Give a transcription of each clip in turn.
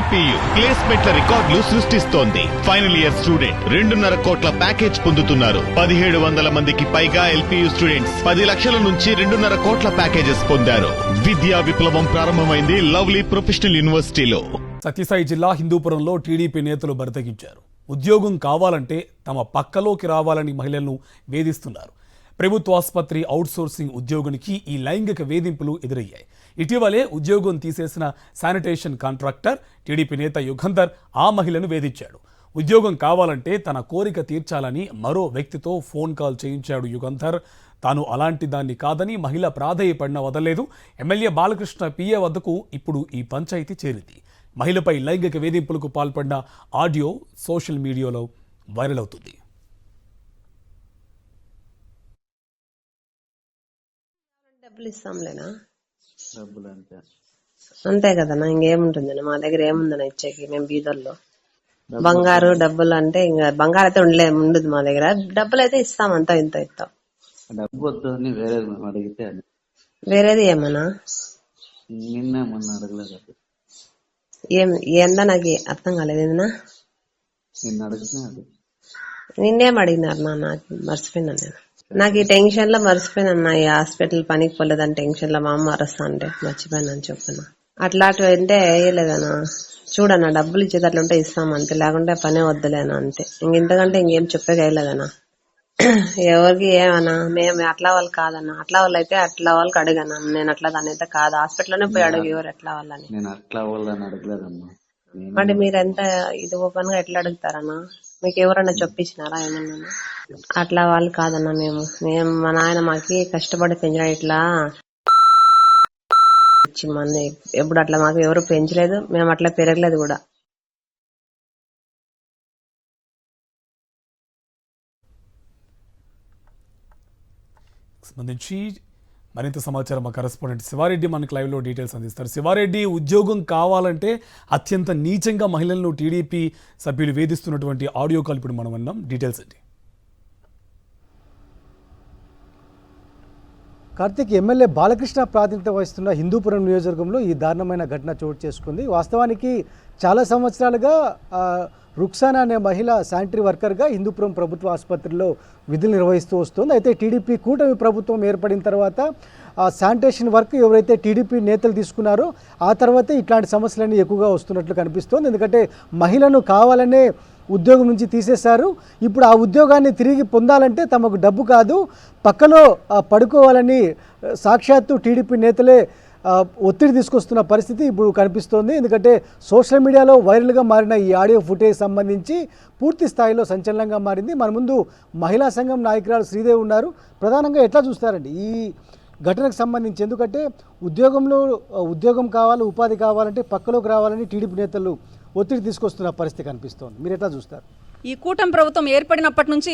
LPU ప్లేస్మెంట్ల రికార్డులు సృష్టిస్తోంది. Final year student 2.5 కోట్ల ప్యాకేజ్ పొందుతున్నారు. 1700 మందికి పైగా ఎల్పీయూ స్టూడెంట్స్ 10 లక్షల నుంచి 2.5 కోట్ల ప్యాకేజెస్ పొందారు. విద్యా విప్లవం ప్రారంభమైంది లవ్లీ ప్రొఫెషనల్ యూనివర్సిటీలో. సత్యసాయి జిల్లా హిందూపురంలో టీడీపీ నేతలు బరితెగించారు. ఉద్యోగం కావాలంటే తమ పక్కలోకి రావాలని మహిళలను వేధిస్తున్నారు. ప్రభుత్వ ఆసుపత్రి అవుట్సోర్సింగ్ ఉద్యోగునికి ఈ లైంగిక వేధింపులు ఎదురయ్యాయి. ఇటీవలే ఉద్యోగం తీసేసిన శానిటేషన్ కాంట్రాక్టర్ టీడీపీ నేత యుగంధర్ ఆ మహిళను వేధించాడు. ఉద్యోగం కావాలంటే తన కోరిక తీర్చాలని మరో వ్యక్తితో ఫోన్ కాల్ చేయించాడు యుగంధర్. తాను అలాంటి దాన్ని కాదని మహిళ ప్రాధేయపడిన వదలలేదు. ఎమ్మెల్యే బాలకృష్ణ పిఏ వద్దకు ఇప్పుడు ఈ పంచాయతీ చేరింది. మహిళపై లైంగిక వేధింపులకు పాల్పడిన ఆడియో సోషల్ మీడియాలో వైరల్ అవుతుంది. డబ్బులు ఇస్తాంలేనా? డబ్బులు అంతే కదన్నా, ఇంకేముంటుందన్నా మా దగ్గర ఏముందన్నా ఇచ్చేకి. మేము బీదల్లో బంగారు డబ్బులు అంటే ఇంకా బంగారు అయితే ఉండదు మా దగ్గర. డబ్బులు అయితే ఇస్తాం, అంతా ఇంత ఇస్తాం. డబ్బు వద్దు అని వేరేది అడిగితే వేరేది ఏమన్నా నిన్న మొన్న అడగలేదు. ఏందా నాకు అర్థం కాలేదు. ఏదన్నా నిన్న అడిగితే నిన్నేం అడిగినారు నా? నాకు మర్చిపోయినా నేను. నాకు ఈ టెన్షన్ లో మర్చిపోయినా. ఈ హాస్పిటల్ పనికి పోలేదని టెన్షన్ లో మా అమ్మ అరస్తా అంటే మర్చిపోయినా చెప్పున్నా. అట్లాంటివి అంటే వేయలేదనా. చూడన్నా, డబ్బులు ఇచ్చేది అట్లా ఉంటే ఇస్తాం అంతే, లేకుంటే పనే వద్దులేనా అంతే. ఇంతకంటే ఇంకేం చెప్పేయలేదనా. ఎవరికి ఏమన్నా మేము అట్లా వాళ్ళు కాదన్నా. అట్లా వాళ్ళు అయితే అట్లా వాళ్ళకి అడిగాను. నేను అట్లా దాని అయితే కాదు, హాస్పిటల్లోనే పోయి అడుగు ఎవరు ఎట్లా వాళ్ళని. నేను అట్లా వాళ్ళని అడగలేదమ్మా. అంటే మీరెంత ఇది ఓపెన్ గా ఎట్లా అడుగుతారన్నా? మీకు ఎవరన్నా చెప్పించినారా ఏమన్నా? అట్లా వాళ్ళు కాదన్నా. మేము మా నాయన మాకి కష్టపడి పెంచిన ఇట్లా మంది ఎప్పుడు అట్లా మాకు ఎవరు పెంచలేదు, మేము అట్లా పెరగలేదు కూడా. సంబంధించి మరింత సమాచారం మా కరెస్పాండెంట్ శివారెడ్డి మనకు లైవ్లో డీటెయిల్స్ అందిస్తారు. శివారెడ్డి, ఉద్యోగం కావాలంటే అత్యంత నీచంగా మహిళలను టీడీపీ సభ్యులు వేధిస్తున్నటువంటి ఆడియో కాల్ ఇప్పుడు మనం విన్నాం. డీటెయిల్స్ ఏంటి? కార్తీక్, ఎమ్మెల్యే బాలకృష్ణ ప్రాతినిధ్యం వహిస్తున్న హిందూపురం నియోజకవర్గంలో ఈ దారుణమైన ఘటన చోటు చేసుకుంది. వాస్తవానికి చాలా సంవత్సరాలుగా రుక్సానా అనే మహిళ శానిటరీ వర్కర్గా హిందూపురం ప్రభుత్వ ఆసుపత్రిలో విధులు నిర్వహిస్తూ వస్తుంది. అయితే టీడీపీ కూటమి ప్రభుత్వం ఏర్పడిన తర్వాత ఆ శానిటేషన్ వర్క్ ఎవరైతే టీడీపీ నేతలు తీసుకున్నారో ఆ తర్వాతే ఇట్లాంటి సమస్యలన్నీ ఎక్కువగా వస్తున్నట్లు కనిపిస్తోంది. ఎందుకంటే మహిళను కావాలనే ఉద్యోగం నుంచి తీసేశారు. ఇప్పుడు ఆ ఉద్యోగాన్ని తిరిగి పొందాలంటే తమకు డబ్బు కాదు, పక్కలో పడుకోవాలని సాక్షాత్తు టీడీపీ నేతలే ఒత్తిడి తీసుకొస్తున్న పరిస్థితి ఇప్పుడు కనిపిస్తోంది. ఎందుకంటే సోషల్ మీడియాలో వైరల్గా మారిన ఈ ఆడియో ఫుటేజ్ సంబంధించి పూర్తి స్థాయిలో సంచలనంగా మారింది. మన ముందు మహిళా సంఘం నాయకురాలు శ్రీదేవి ఉన్నారు. ప్రధానంగా ఎట్లా చూస్తారండి ఈ ఘటనకు సంబంధించి? ఎందుకంటే ఉద్యోగం కావాలి, ఉపాధి కావాలంటే పక్కలోకి రావాలని టీడీపీ నేతలు ఒత్తిడి తీసుకొస్తున్న పరిస్థితి కనిపిస్తోంది. మీరు ఎట్లా చూస్తారు? ఈ కూటమి ప్రభుత్వం ఏర్పడినప్పటి నుంచి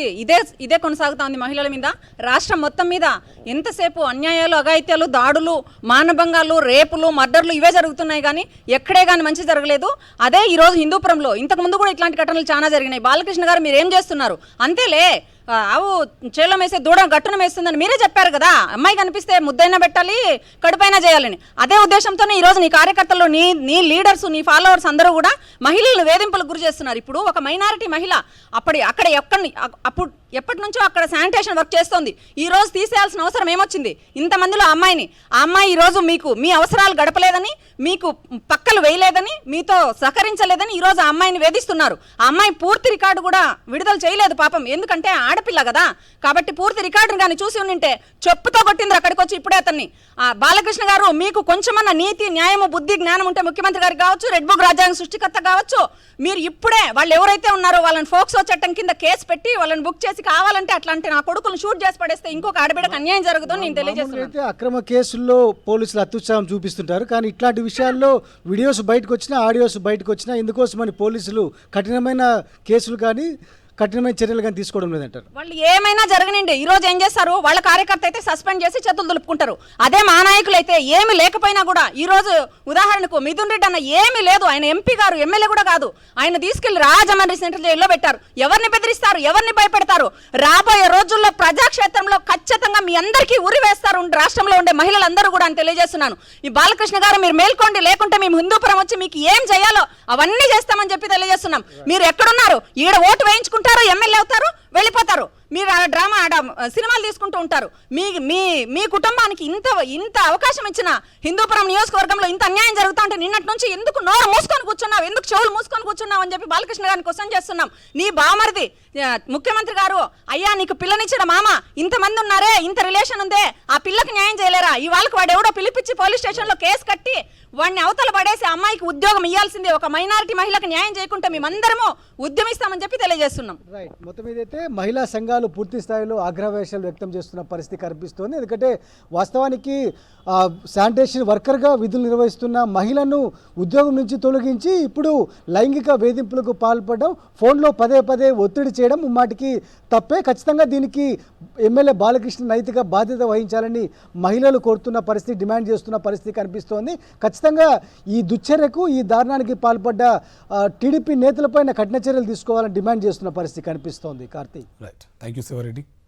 ఇదే కొనసాగుతోంది. మహిళల మీద, రాష్ట్రం మొత్తం మీద ఎంతసేపు అన్యాయాలు, అఘాయిత్యాలు, దాడులు, మానభంగాలు, రేపులు, మర్డర్లు ఇవే జరుగుతున్నాయి. కానీ ఎక్కడే కానీ మంచి జరగలేదు. అదే ఈరోజు హిందూపురంలో ఇంతకుముందు కూడా ఇట్లాంటి ఘటనలు చాలా జరిగినాయి. బాలకృష్ణ గారు మీరు ఏం చేస్తున్నారు? అంతేలే, ఆవు చేలో మేసే దూడ గట్టున మేస్తుందని మీరే చెప్పారు కదా. అమ్మాయి కనిపిస్తే ముద్దైనా పెట్టాలి, కడుపైనా చేయాలని. అదే ఉద్దేశంతోనే ఈరోజు నీ కార్యకర్తలు, నీ లీడర్స్, నీ ఫాలోవర్స్ అందరూ కూడా మహిళలను వేధింపులకు గురి చేస్తున్నారు. ఇప్పుడు ఒక మైనారిటీ మహిళ అప్పుడు ఎప్పటి నుంచో అక్కడ శానిటేషన్ వర్క్ చేస్తోంది. ఈ రోజు తీసేయాల్సిన అవసరం ఏమొచ్చింది? ఇంతమందిలో ఆ అమ్మాయి ఈ రోజు మీ అవసరాలు గడపలేదని, మీకు పక్కలు వేయలేదని, మీతో సహకరించలేదని ఈ రోజు ఆ అమ్మాయిని వేధిస్తున్నారు. ఆ అమ్మాయి పూర్తి రికార్డు కూడా విడుదల చేయలేదు పాపం. ఎందుకంటే ఆడపిల్ల కదా, కాబట్టి పూర్తి రికార్డును కానీ చూసి ఉండింటే చెప్పుతో కొట్టింది అక్కడికి వచ్చి. ఇప్పుడే అతన్ని బాలకృష్ణ గారు, మీకు కొంచెమన్న నీతి, న్యాయము, బుద్ధి, జ్ఞానం ఉంటే ముఖ్యమంత్రి గారికి కావచ్చు, రెడ్ బుక్ రాజ్యాంగ సృష్టికర్త కావచ్చు, మీరు ఇప్పుడే వాళ్ళు ఎవరైతే ఉన్నారో వాళ్ళని ఫోక్సో చట్టం కింద కేసు పెట్టి వాళ్ళని బుక్ చేసి కావాలంటే అట్లాంటి నా కొడుకులను షూట్ చేసి పడేస్తే ఇంకొక ఆడబిడ్డకు అన్యాయం జరుగుతుంది నేను తెలియజేస్తున్నాను. అక్రమ కేసుల్లో పోలీసులు అత్యుత్సాహం చూపిస్తుంటారు, కానీ ఇట్లాంటి విషయాల్లో వీడియోస్ బయటకు వచ్చినా, ఆడియోస్ బయటకు వచ్చినా ఇందుకోసమని పోలీసులు కఠినమైన కేసులు కానీ కఠినమైన చర్యలు కానీ తీసుకోవడం లేదంటారు. వాళ్ళు ఏమైనా జరగనండి, ఈ రోజు ఏం చేస్తారు, వాళ్ళ కార్యకర్త అయితే సస్పెండ్ చేసి చేతులు దులుపుకుంటారు. అదే మా నాయకులు అయితే ఏమి లేకపోయినా కూడా, ఈ రోజు ఉదాహరణకు మిథున్ రెడ్డి అన్న ఏమీ లేదు, ఆయన ఎంపీ గారు, ఎమ్మెల్యే కూడా కాదు, ఆయన తీసుకెళ్లి రాజమండ్రి సెంట్రల్ జైల్లో పెట్టారు. ఎవరిని బెదిరిస్తారు, ఎవరిని భయపెడతారు? రాబోయే రోజుల్లో ప్రజాక్షేత్రంలో ఖచ్చితంగా మీ అందరికీ ఉరి వేస్తారు రాష్ట్రంలో ఉండే మహిళలందరూ కూడా అని తెలియజేస్తున్నాను. ఈ బాలకృష్ణ గారు మీరు మేల్కోండి, లేకుంటే మేము హిందూపురం వచ్చి మీకు ఏం చేయాలో అవన్నీ చేస్తామని చెప్పి తెలియజేస్తున్నాం. మీరు ఎక్కడున్నారు, ఈడ ఓటు వేయించుకుంటారు, ఎమ్మెల్యే అవుతారు, వెళ్ళిపోతారు. మీరు డ్రామా సినిమాలు తీసుకుంటూ ఉంటారు. మీ మీ మీ కుటుంబానికి ఇంత అవకాశం ఇచ్చిన హిందూపురం నియోజకవర్గంలో ఇంత అన్యాయం జరుగుతా ఉంటే నిన్నటి నుంచి ఎందుకు నోరు మూసుకొని కూర్చున్నావు, ఎందుకు చెవులు మూసుకొని కూర్చున్నావు అని చెప్పి బాలకృష్ణ గారిని క్వశ్చన్ చేస్తున్నాం. నీ బామరిది ముఖ్యమంత్రి గారు, అయ్యా నీకు పిల్లనిచ్చిన మామ ఇంతమంది ఉన్నారే, ఇంత రిలేషన్ ఉందే, ఆ పిల్లకి న్యాయం చేయలేరా? ఈ వాళ్ళకి వాడు ఎవడో పిలిపించి పోలీస్ స్టేషన్లో కేసు కట్టి వాడిని అవతల పడేసి అమ్మాయికి ఉద్యోగం ఇవ్వాల్సిందే. ఒక మైనారిటీ మహిళకు న్యాయం చేయకుంటే మేమందరము ఉద్యమిస్తామని చెప్పి తెలియజేస్తున్నాం. రైట్, మొత్తం మీదైతే మహిళా సంఘాలు పూర్తి స్థాయిలో ఆగ్రహవేశాలు వ్యక్తం చేస్తున్న పరిస్థితి కనిపిస్తోంది. ఎందుకంటే వాస్తవానికి శానిటేషన్ వర్కర్గా విధులు నిర్వహిస్తున్న మహిళను ఉద్యోగం నుంచి తొలగించి ఇప్పుడు లైంగిక వేధింపులకు పాల్పడడం, ఫోన్లో పదే పదే ఒత్తిడి చేయడం ముమ్మాటికి తప్పే. ఖచ్చితంగా దీనికి ఎమ్మెల్యే బాలకృష్ణ నైతిక బాధ్యత వహించాలని మహిళలు కోరుతున్న పరిస్థితి, డిమాండ్ చేస్తున్న పరిస్థితి కనిపిస్తోంది. ఖచ్చితంగా ఈ దుశ్చర్యకు, ఈ దారుణానికి పాల్పడ్డ టీడీపీ నేతలపైన కఠిన చర్యలు తీసుకోవాలని డిమాండ్ చేస్తున్న పరిస్థితి కనిపిస్తోంది. Karthik, right, thank you Sivareddy.